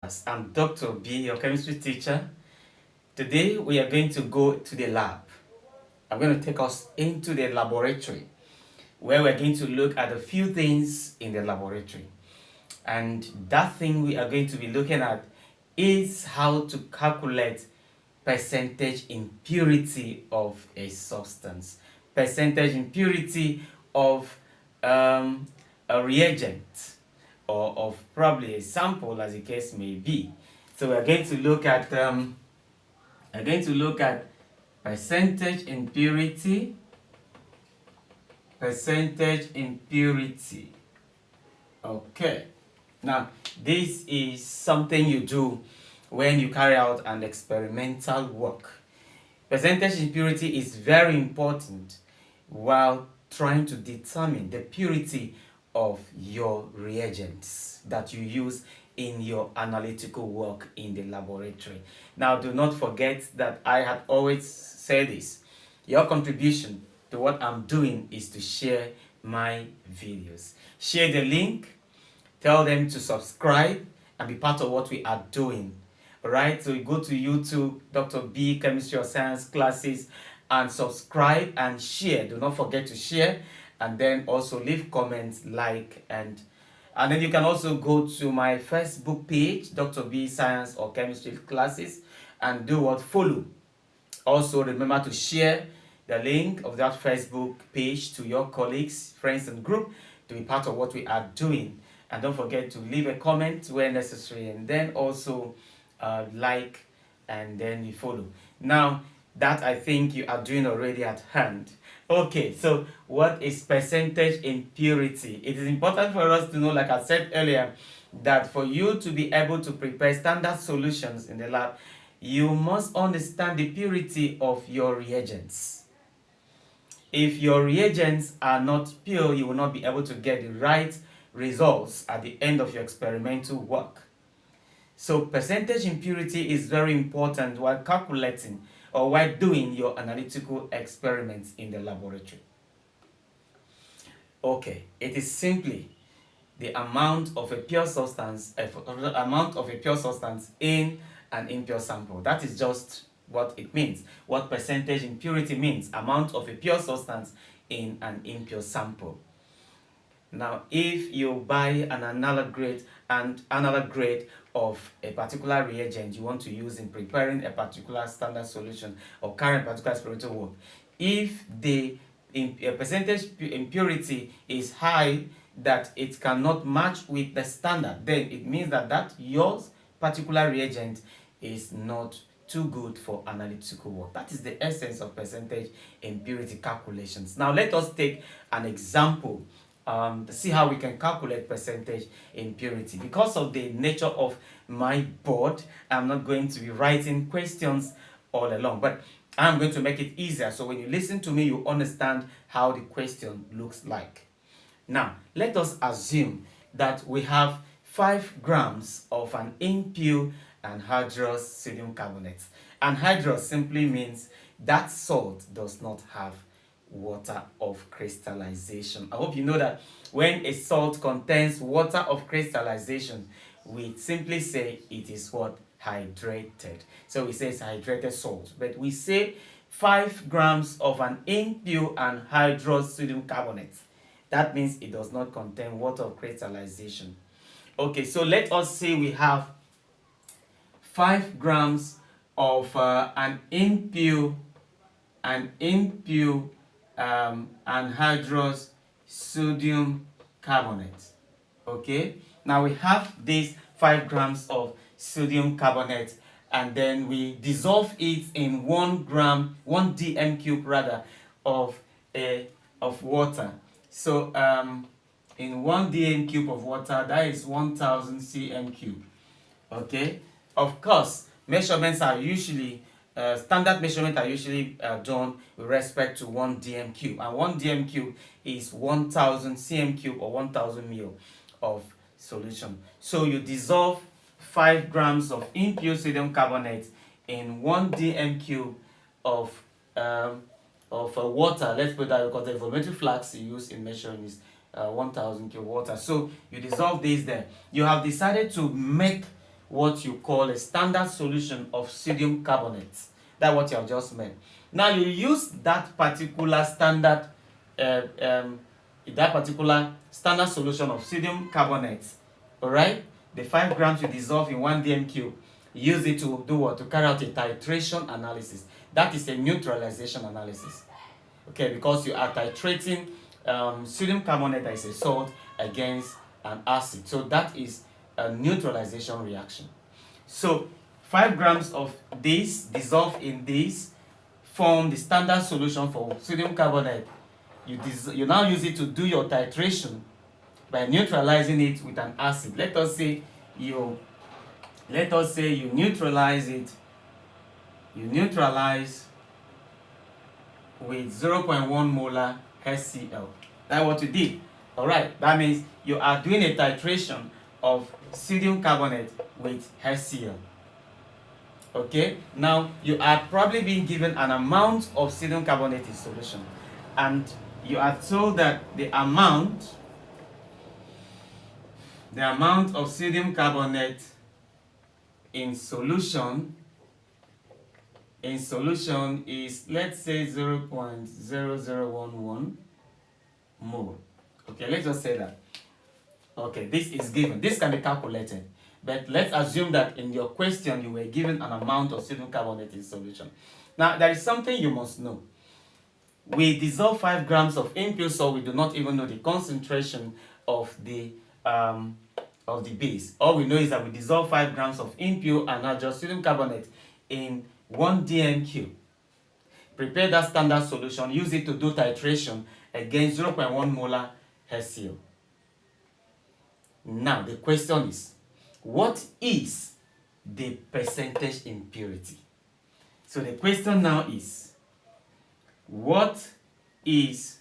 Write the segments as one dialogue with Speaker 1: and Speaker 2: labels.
Speaker 1: I'm Dr. B, your chemistry teacher. Today we are going to go to the lab. I'm going to take us into the laboratory where we're going to look at a few things in the laboratory. And that thing we are going to be looking at is how to calculate percentage impurity of a substance, percentage impurity of a reagent, or of probably a sample, as the case may be. So we're going to look at percentage impurity, percentage impurity. Okay. Now, this is something you do when you carry out an experimental work. Percentage impurity is very important while trying to determine the purity of your reagents that you use in your analytical work in the laboratory. Now, do not forget that I have always said this. Your contribution to what I'm doing is to share my videos. Share the link, tell them to subscribe and be part of what we are doing. Alright, so you go to YouTube, Dr. B Chemistry or Science classes, and subscribe and share. Do not forget to share, and then also leave comments, like, and then you can also go to my Facebook page, Dr. B Science or Chemistry classes, and do what? Follow. Also, remember to share the link of that Facebook page to your colleagues, friends, and group to be part of what we are doing. And don't forget to leave a comment where necessary, and then also like, and then you follow. Now, that I think you are doing already at hand. Okay, so what is percentage impurity? It is important for us to know, like I said earlier, that for you to be able to prepare standard solutions in the lab, you must understand the purity of your reagents. If your reagents are not pure, you will not be able to get the right results at the end of your experimental work. So percentage impurity is very important while calculating or while doing your analytical experiments in the laboratory. Okay, it is simply the amount of a pure substance, in an impure sample. That is just what it means. What percentage impurity means: amount of a pure substance in an impure sample. Now, if you buy an analog grade of a particular reagent you want to use in preparing a particular standard solution or carrying a particular experimental work, if the percentage impurity is high that it cannot match with the standard, then it means that your particular reagent is not too good for analytical work. That is the essence of percentage impurity calculations. Now let us take an example to see how we can calculate percentage impurity. Because of the nature of my board, I'm not going to be writing questions all along, but I'm going to make it easier so when you listen to me, you understand how the question looks like. Now, let us assume that we have 5 grams of an impure anhydrous sodium carbonate. Anhydrous simply means that salt does not have water of crystallization. I hope you know that when a salt contains water of crystallization, we simply say it is what? Hydrated. So we say it's hydrated salt, but we say 5 grams of an impure anhydrous sodium carbonate. That means it does not contain water of crystallization. Okay, so let us say we have 5 grams of an impure anhydrous sodium carbonate. Okay, now we have these 5 grams of sodium carbonate, and then we dissolve it in 1 dm cube rather of water. So in 1 dm cube of water, that is 1000 cm cube. Okay, of course, measurements are usually standard measurements are usually done with respect to 1 dm cube, and 1 dm cube is 1000 cm cube or 1000 ml of solution. So you dissolve 5 grams of impure sodium carbonate in 1 dm cube of water. Let's put that because the volumetric flux you use in measuring is 1000 kg water. So you dissolve this there. You have decided to make what you call a standard solution of sodium carbonate. That's what you have just made. Now you use that particular standard solution of sodium carbonate, all right? The 5 grams you dissolve in 1 dm cube. Use it to do what? To carry out a titration analysis. That is a neutralization analysis. Okay, because you are titrating sodium carbonate, that is a salt, against an acid. So that is a neutralization reaction. So 5 grams of this dissolved in this form the standard solution for sodium carbonate. You now use it to do your titration by neutralizing it with an acid. Let us say you neutralize it. You neutralize with 0.1 molar HCl. That's what you did. Alright, that means you are doing a titration of sodium carbonate with HCl. Okay, now you are probably being given an amount of sodium carbonate in solution, and you are told that the amount of sodium carbonate in solution is, let's say, 0.0011 mole. Okay, let's just say that. Okay, this is given. This can be calculated. But let's assume that in your question you were given an amount of sodium carbonate in solution. Now, there is something you must know. We dissolve 5 grams of impure salt. We do not even know the concentration of the base. All we know is that we dissolve 5 grams of impure anhydrous sodium carbonate in 1 dm cube. Prepare that standard solution. Use it to do titration against 0.1 molar HCl. Now, the question is, what is the percentage impurity? So the question now is, what is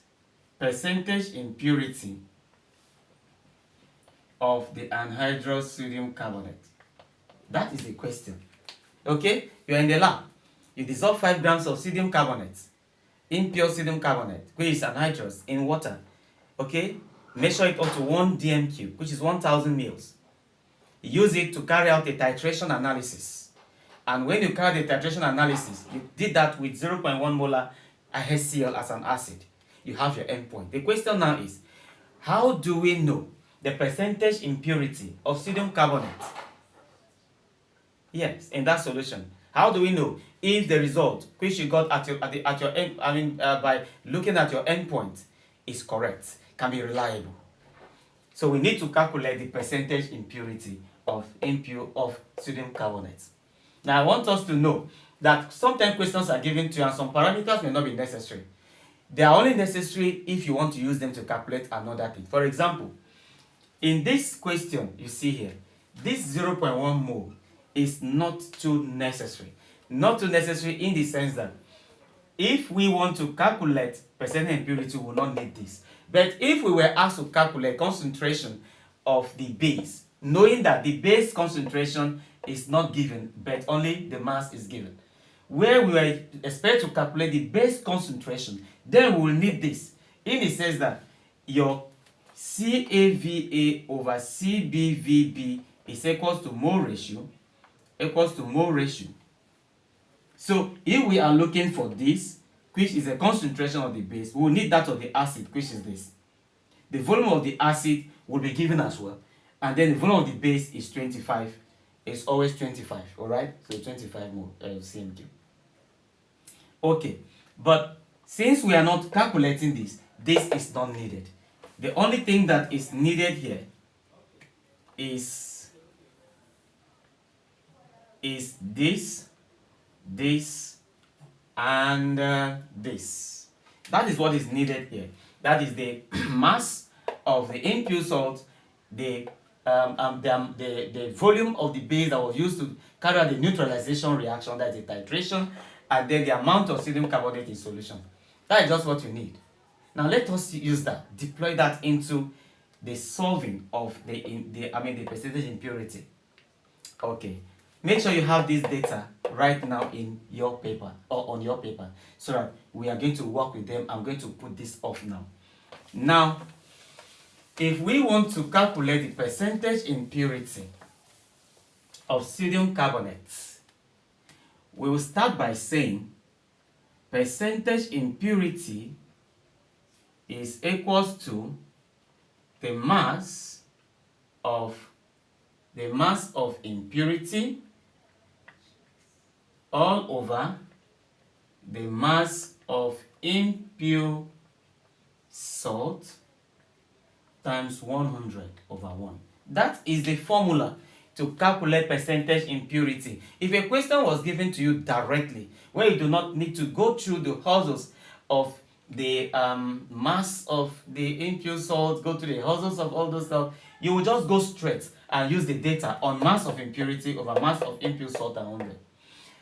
Speaker 1: percentage impurity of the anhydrous sodium carbonate? That is the question. Okay, you're in the lab. You dissolve 5 grams of sodium carbonate, impure sodium carbonate, which is anhydrous, in water. Okay, measure it up to 1 dm cube, which is 1000 mils. Use it to carry out a titration analysis. And when you carry the titration analysis, you did that with 0.1 molar HCl as an acid. You have your endpoint. The question now is, how do we know the percentage impurity of sodium carbonate? Yes, in that solution. How do we know if the result which you got at your end, by looking at your endpoint, is correct, can be reliable? So we need to calculate the percentage impurity of sodium carbonate. Now I want us to know that sometimes questions are given to you and some parameters may not be necessary. They are only necessary if you want to use them to calculate another thing. For example, in this question you see here, this 0.1 mole is not too necessary. Not too necessary in the sense that if we want to calculate percentage impurity, we will not need this. But if we were asked to calculate concentration of the base, knowing that the base concentration is not given, but only the mass is given, where we were expected to calculate the base concentration, then we will need this. In the sense that your CAVA over CBVB is equals to mole ratio, So if we are looking for this, which is a concentration of the base, we will need that of the acid, which is this. The volume of the acid will be given as well. And then the volume of the base is 25. It's always 25, alright? So 25 more cm3. Okay, but since we are not calculating this, this is not needed. The only thing that is needed here is this, and this. That is what is needed here. That is the mass of the impure salt, the volume of the base that was used to carry out the neutralization reaction, that is the titration, and then the amount of sodium carbonate in solution. That is just what you need. Now let us use that, deploy that into the solving of the percentage impurity. Okay. Make sure you have this data right now in your paper or on your paper so that we are going to work with them. I'm going to put this off now. Now, if we want to calculate the percentage impurity of sodium carbonate, we will start by saying percentage impurity is equals to the mass of impurity all over the mass of impure salt times 100 over 1. That is the formula to calculate percentage impurity. If a question was given to you directly, where you do not need to go through the hurdles of the mass of the impure salt, go to the hurdles of all those stuff, you will just go straight and use the data on mass of impurity over mass of impure salt and 100.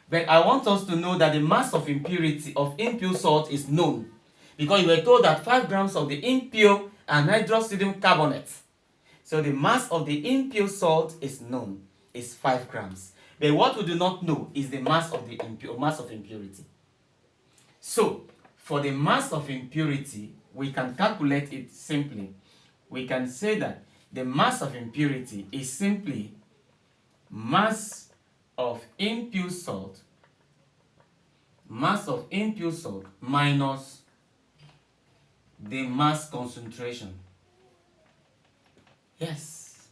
Speaker 1: But I want us to know that the mass of impurity of impure salt is known, because you were told that 5 grams of the impure anhydrous sodium carbonate. So the mass of the impure salt is known, is 5 grams. But what we do not know is the mass of the mass of impurity. So for the mass of impurity, we can calculate it simply. We can say that the mass of impurity is simply mass of impure salt minus the mass concentration. Yes,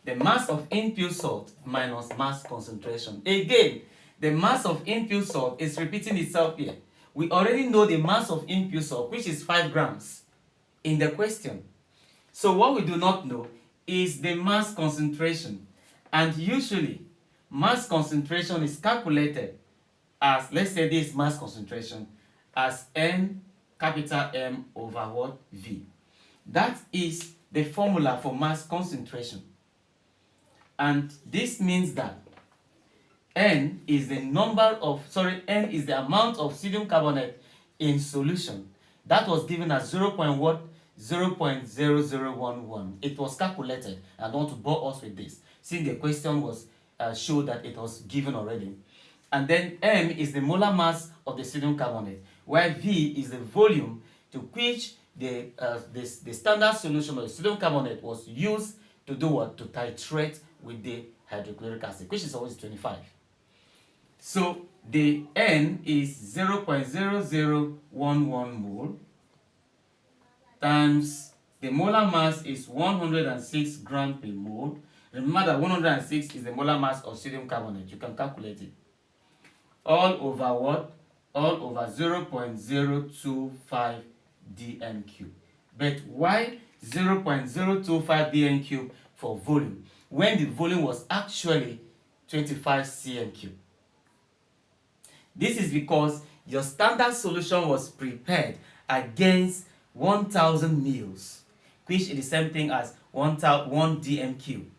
Speaker 1: the mass of impure salt minus mass concentration. Again, the mass of impure salt is repeating itself here. We already know the mass of impure salt, which is 5 grams in the question. So what we do not know is the mass concentration. And usually, mass concentration is calculated as, let's say this mass concentration, as N capital M over what? V. That is the formula for mass concentration. And this means that N is the amount of sodium carbonate in solution. That was given as 0.0011. It was calculated. I don't want to bore us with this, since the question was showed that it was given already. And then M is the molar mass of the sodium carbonate, while V is the volume to which the standard solution of the sodium carbonate was used to do what? To titrate with the hydrochloric acid, which is always 25. So the N is 0.0011 mole times the molar mass is 106 grams per mole. Remember that 106 is the molar mass of sodium carbonate. You can calculate it. All over what? All over 0.025 dm cube. But why 0.025 dm cube for volume, when the volume was actually 25 cm cube? This is because your standard solution was prepared against 1000 mils, which is the same thing as 1 dm cube.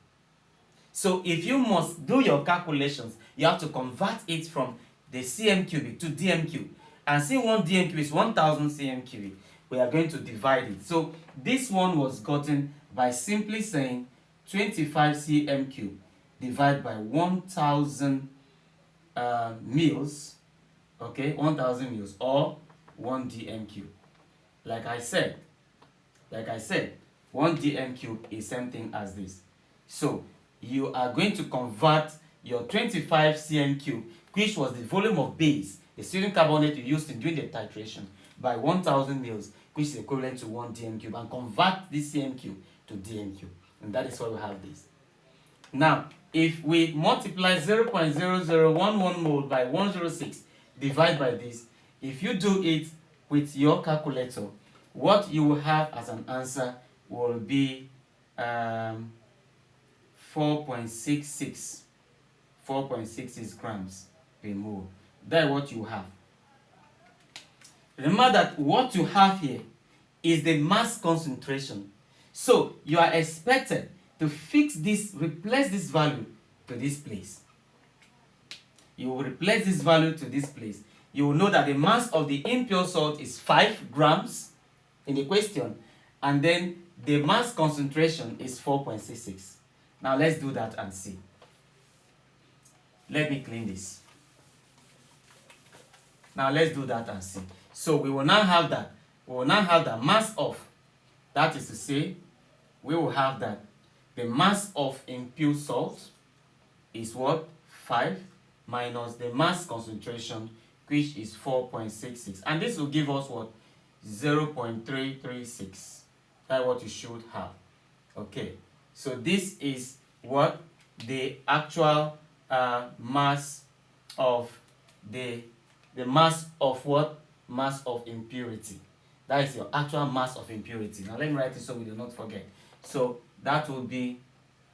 Speaker 1: So if you must do your calculations, you have to convert it from the cm cubic to dm cube. And since 1 dm cube is 1000 cm cubic, we are going to divide it. So this one was gotten by simply saying 25 cm cube divided by 1000 mils, okay, 1000 mils, or 1 dm cube. Like I said, 1 dm cube is same thing as this. So you are going to convert your 25 cm cube, which was the volume of base, the sodium carbonate you used in doing the titration, by 1000 mils, which is equivalent to 1 dm cube, and convert this cm cube to dm cube. And that is why we have this. Now, if we multiply 0.0011 mole by 106, divide by this, if you do it with your calculator, what you will have as an answer will be 4.66 grams per mole. That's what you have. Remember that what you have here is the mass concentration. So you are expected to fix this, replace this value to this place. You will replace this value to this place. You will know that the mass of the impure salt is 5 grams in the question, and then the mass concentration is 4.66. Now let's do that and see. Let me clean this. Now let's do that and see. So we will now have that. We will now have the mass of, that is to say, we will have that the mass of impure salt is what? 5 minus the mass concentration, which is 4.66. And this will give us what? 0.336. That's what you should have. Okay, so this is what the actual mass of the mass of what? Mass of impurity. That is your actual mass of impurity. Now let me write it so we do not forget. So that will be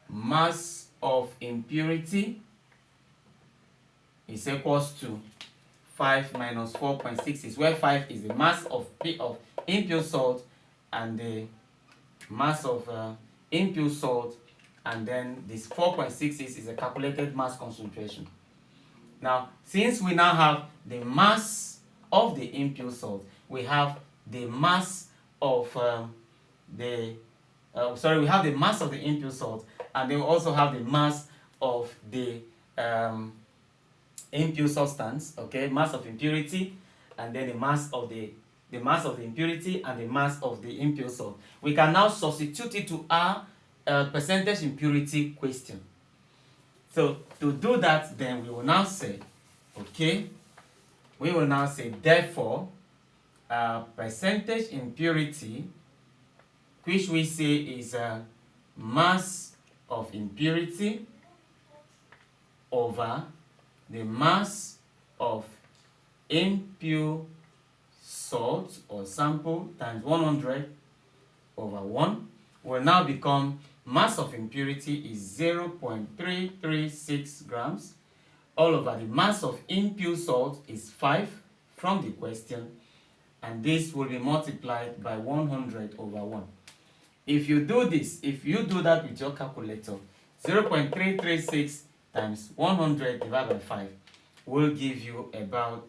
Speaker 1: mass of impurity is equals to 5 minus 4.66, where 5 is the mass of impure salt and the mass of impure salt, and then this 4.66 is a calculated mass concentration. Now, since we now have the mass of the impure salt, we have the mass of we have the mass of the impure salt, and then we also have the mass of the impure substance, okay, mass of impurity, and then the mass of the impurity and the mass of the impure salt. We can now substitute it to our percentage impurity question. So to do that, then we will now say, okay, we will now say therefore percentage impurity, which we say is mass of impurity over the mass of impure salt or sample times 100 over 1 will now become mass of impurity is 0.336 grams all over the mass of impure salt is 5 from the question, and this will be multiplied by 100 over 1. If you do this, if you do that with your calculator, 0.336 times 100 divided by 5 will give you about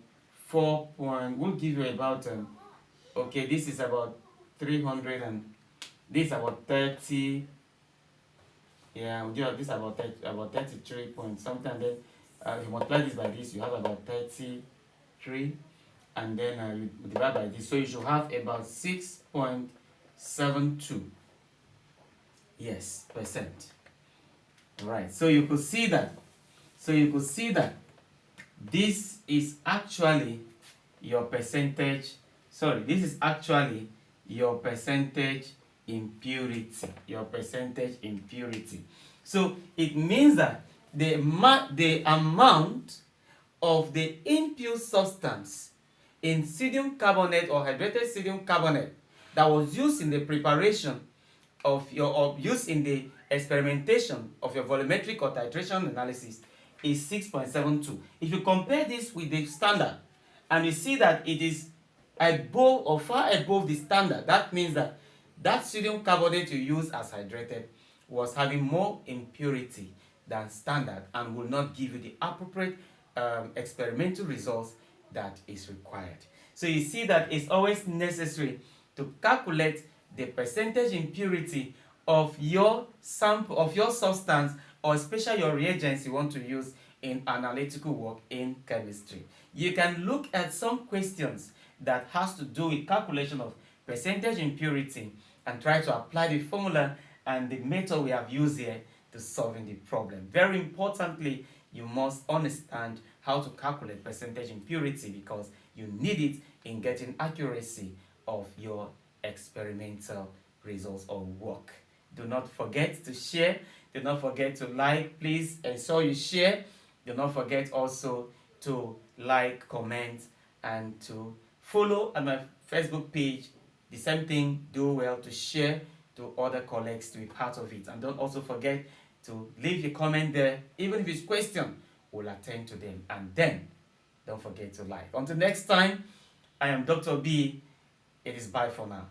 Speaker 1: okay, this is about 300 and this is about 30, yeah, we'll give this about 33 point something, and then if you multiply this by this, you have about 33, and then you divide by this, so you should have about 6.72 yes percent. Right, so you could see that this is actually your percentage, this is actually your percentage impurity, So it means that the amount of the impure substance in sodium carbonate or hydrated sodium carbonate that was used in the preparation of used in the experimentation of your volumetric or titration analysis is 6.72. If you compare this with the standard and you see that it is above or far above the standard, that means that sodium carbonate you use as hydrated was having more impurity than standard and will not give you the appropriate experimental results that is required. So you see that it's always necessary to calculate the percentage impurity of your sample, of your substance, or especially your reagents you want to use in analytical work in chemistry. You can look at some questions that has to do with calculation of percentage impurity and try to apply the formula and the method we have used here to solving the problem. Very importantly, you must understand how to calculate percentage impurity because you need it in getting accuracy of your experimental results or work. Do not forget to share. Do not forget to like. Please ensure you share. Do not forget also to like, comment, and to follow on my Facebook page. The same thing, do well to share to other colleagues to be part of it. And don't also forget to leave your comment there. Even if it's question, we'll attend to them. And then, don't forget to like. Until next time, I am Dr. B. It is bye for now.